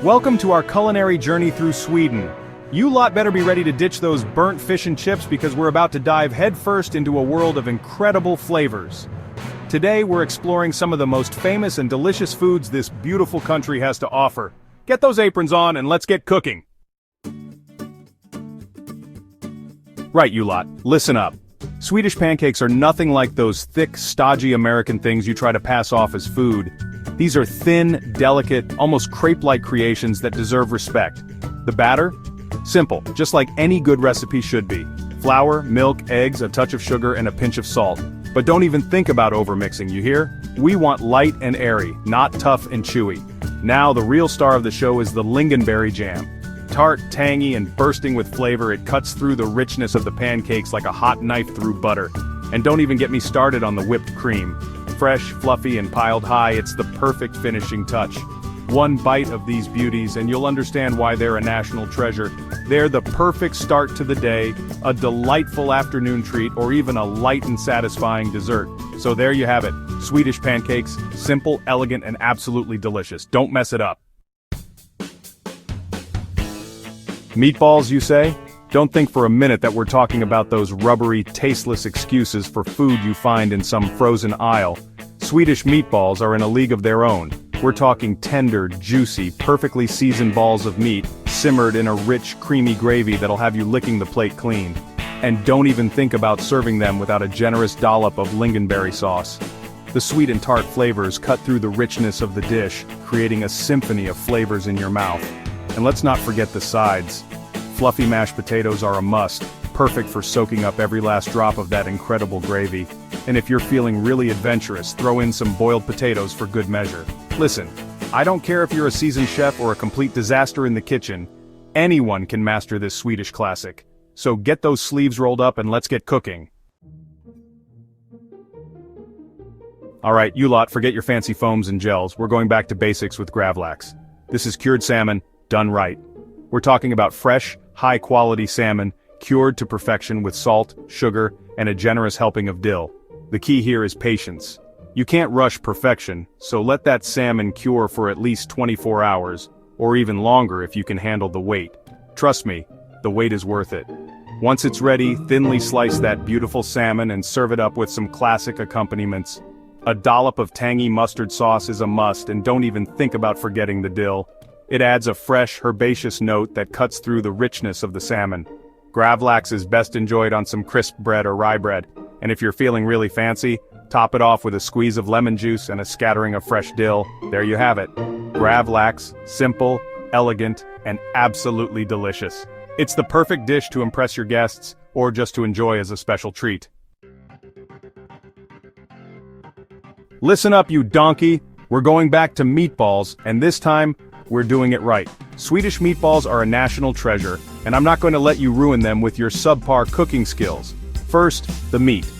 Welcome to our culinary journey through Sweden. You lot better be ready to ditch those burnt fish and chips because we're about to dive headfirst into a world of incredible flavors. Today we're exploring some of the most famous and delicious foods this beautiful country has to offer. Get those aprons on and let's get cooking. Right, you lot, listen up. Swedish pancakes are nothing like those thick, stodgy American things you try to pass off as food. These are thin, delicate, almost crepe-like creations that deserve respect. The batter? Simple, just like any good recipe should be. Flour, milk, eggs, a touch of sugar, and a pinch of salt. But don't even think about overmixing, you hear? We want light and airy, not tough and chewy. Now the real star of the show is the lingonberry jam. Tart, tangy, and bursting with flavor, it cuts through the richness of the pancakes like a hot knife through butter. And don't even get me started on the whipped cream. Fresh, fluffy, and piled high, it's the perfect finishing touch. One bite of these beauties and you'll understand why they're a national treasure. They're the perfect start to the day, a delightful afternoon treat, or even a light and satisfying dessert. So there you have it, Swedish pancakes, simple, elegant, and absolutely delicious. Don't mess it up. Meatballs, you say? Don't think for a minute that we're talking about those rubbery, tasteless excuses for food you find in some frozen aisle. Swedish meatballs are in a league of their own. We're talking tender, juicy, perfectly seasoned balls of meat, simmered in a rich, creamy gravy that'll have you licking the plate clean. And don't even think about serving them without a generous dollop of lingonberry sauce. The sweet and tart flavors cut through the richness of the dish, creating a symphony of flavors in your mouth. And let's not forget the sides. Fluffy mashed potatoes are a must, perfect for soaking up every last drop of that incredible gravy. And if you're feeling really adventurous, throw in some boiled potatoes for good measure. Listen, I don't care if you're a seasoned chef or a complete disaster in the kitchen, anyone can master this Swedish classic. So get those sleeves rolled up and let's get cooking. Alright, you lot, forget your fancy foams and gels, we're going back to basics with gravlax. This is cured salmon, done right. We're talking about fresh, high-quality salmon, cured to perfection with salt, sugar, and a generous helping of dill. The key here is patience. You can't rush perfection, so let that salmon cure for at least 24 hours, or even longer if you can handle the wait. Trust me, the wait is worth it. Once it's ready, thinly slice that beautiful salmon and serve it up with some classic accompaniments. A dollop of tangy mustard sauce is a must, and don't even think about forgetting the dill. It adds a fresh, herbaceous note that cuts through the richness of the salmon. Gravlax is best enjoyed on some crisp bread or rye bread, and if you're feeling really fancy, top it off with a squeeze of lemon juice and a scattering of fresh dill. There you have it. Gravlax, simple, elegant, and absolutely delicious. It's the perfect dish to impress your guests, or just to enjoy as a special treat. Listen up, you donkey! We're going back to meatballs, and this time, we're doing it right. Swedish meatballs are a national treasure, and I'm not going to let you ruin them with your subpar cooking skills. First, the meat.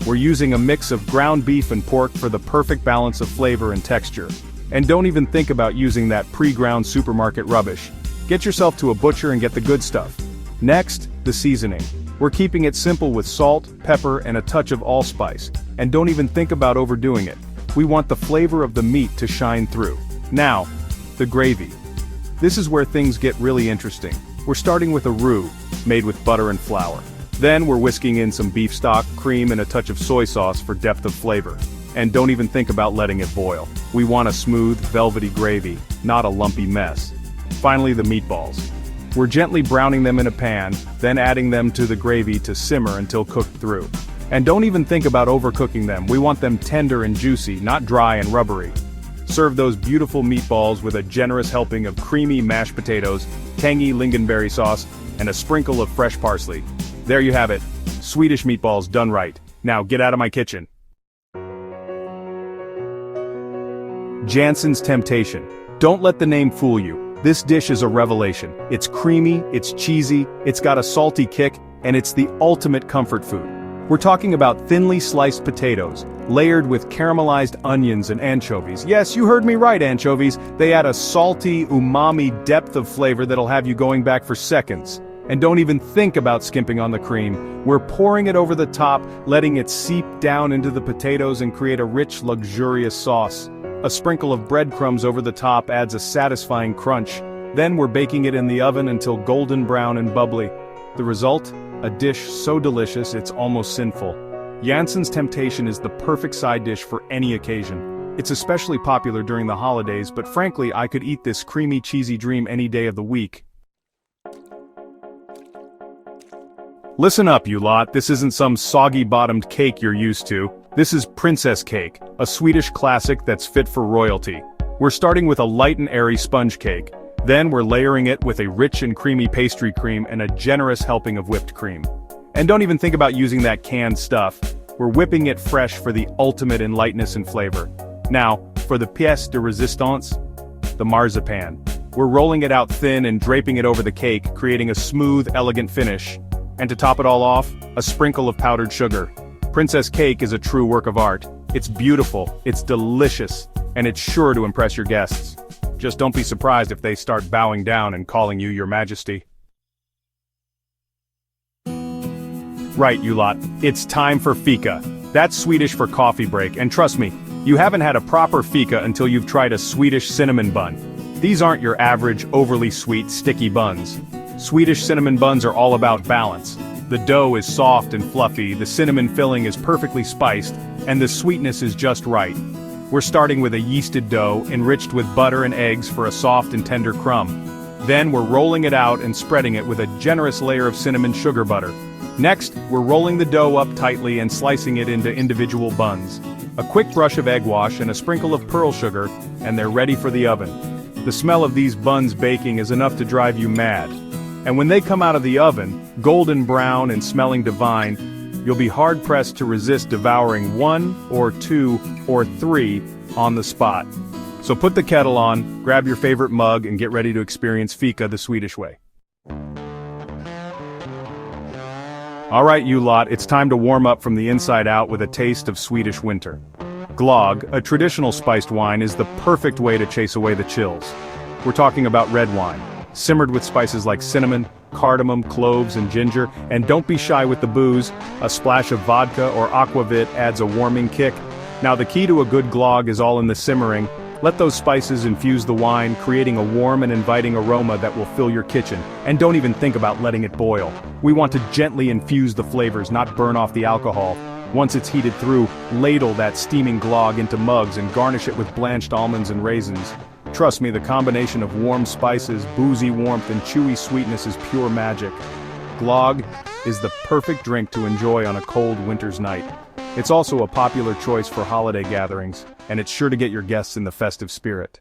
We're using a mix of ground beef and pork for the perfect balance of flavor and texture. And don't even think about using that pre-ground supermarket rubbish. Get yourself to a butcher and get the good stuff. Next, the seasoning. We're keeping it simple with salt, pepper, and a touch of allspice. And don't even think about overdoing it. We want the flavor of the meat to shine through. Now, the gravy. This is where things get really interesting. We're starting with a roux, made with butter and flour. Then we're whisking in some beef stock, cream, and a touch of soy sauce for depth of flavor. And don't even think about letting it boil. We want a smooth, velvety gravy, not a lumpy mess. Finally, the meatballs. We're gently browning them in a pan, then adding them to the gravy to simmer until cooked through. And don't even think about overcooking them. We want them tender and juicy, not dry and rubbery. Serve those beautiful meatballs with a generous helping of creamy mashed potatoes, tangy lingonberry sauce, and a sprinkle of fresh parsley. There you have it, Swedish meatballs done right. Now get out of my kitchen. Jansen's Temptation. Don't let the name fool you. This dish is a revelation. It's creamy, it's cheesy, it's got a salty kick, and it's the ultimate comfort food. We're talking about thinly sliced potatoes, layered with caramelized onions and anchovies. Yes, you heard me right, anchovies. They add a salty, umami depth of flavor that'll have you going back for seconds. And don't even think about skimping on the cream. We're pouring it over the top, letting it seep down into the potatoes and create a rich, luxurious sauce. A sprinkle of breadcrumbs over the top adds a satisfying crunch. Then we're baking it in the oven until golden brown and bubbly. The result? A dish so delicious it's almost sinful. Janssen's Temptation is the perfect side dish for any occasion. It's especially popular during the holidays, but frankly I could eat this creamy cheesy dream any day of the week. Listen up, you lot, this isn't some soggy-bottomed cake you're used to. This is princess cake, a Swedish classic that's fit for royalty. We're starting with a light and airy sponge cake. Then we're layering it with a rich and creamy pastry cream and a generous helping of whipped cream. And don't even think about using that canned stuff. We're whipping it fresh for the ultimate in lightness and flavor. Now, for the pièce de résistance, the marzipan. We're rolling it out thin and draping it over the cake, creating a smooth, elegant finish. And to top it all off, a sprinkle of powdered sugar. Princess cake is a true work of art. It's beautiful, it's delicious, and it's sure to impress your guests. Just don't be surprised if they start bowing down and calling you your majesty. Right, you lot, it's time for fika. That's Swedish for coffee break, and trust me, you haven't had a proper fika until you've tried a Swedish cinnamon bun. These aren't your average, overly sweet, sticky buns. Swedish cinnamon buns are all about balance. The dough is soft and fluffy, the cinnamon filling is perfectly spiced, and the sweetness is just right. We're starting with a yeasted dough, enriched with butter and eggs for a soft and tender crumb. Then we're rolling it out and spreading it with a generous layer of cinnamon sugar butter. Next, we're rolling the dough up tightly and slicing it into individual buns. A quick brush of egg wash and a sprinkle of pearl sugar, and they're ready for the oven. The smell of these buns baking is enough to drive you mad. And when they come out of the oven, golden brown and smelling divine, you'll be hard-pressed to resist devouring 1 or 2 or 3 on the spot. So put the kettle on, grab your favorite mug, and get ready to experience fika the Swedish way. Alright, you lot, it's time to warm up from the inside out with a taste of Swedish winter. Glögg, a traditional spiced wine, is the perfect way to chase away the chills. We're talking about red wine, simmered with spices like cinnamon, cardamom, cloves, and ginger, and don't be shy with the booze. A splash of vodka or aquavit adds a warming kick. Now the key to a good glögg is all in the simmering. Let those spices infuse the wine, creating a warm and inviting aroma that will fill your kitchen. And don't even think about letting it boil. We want to gently infuse the flavors, not burn off the alcohol. Once it's heated through, ladle that steaming glögg into mugs and garnish it with blanched almonds and raisins. Trust me, the combination of warm spices, boozy warmth, and chewy sweetness is pure magic. Glögg is the perfect drink to enjoy on a cold winter's night. It's also a popular choice for holiday gatherings, and it's sure to get your guests in the festive spirit.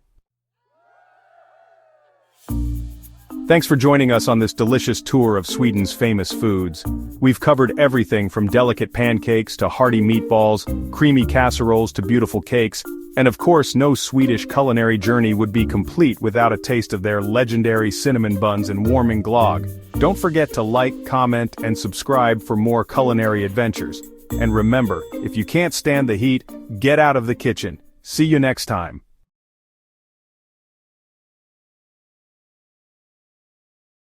Thanks for joining us on this delicious tour of Sweden's famous foods. We've covered everything from delicate pancakes to hearty meatballs, creamy casseroles to beautiful cakes, and of course no Swedish culinary journey would be complete without a taste of their legendary cinnamon buns and warming glögg. Don't forget to like, comment, and subscribe for more culinary adventures. And remember, if you can't stand the heat, get out of the kitchen. See you next time.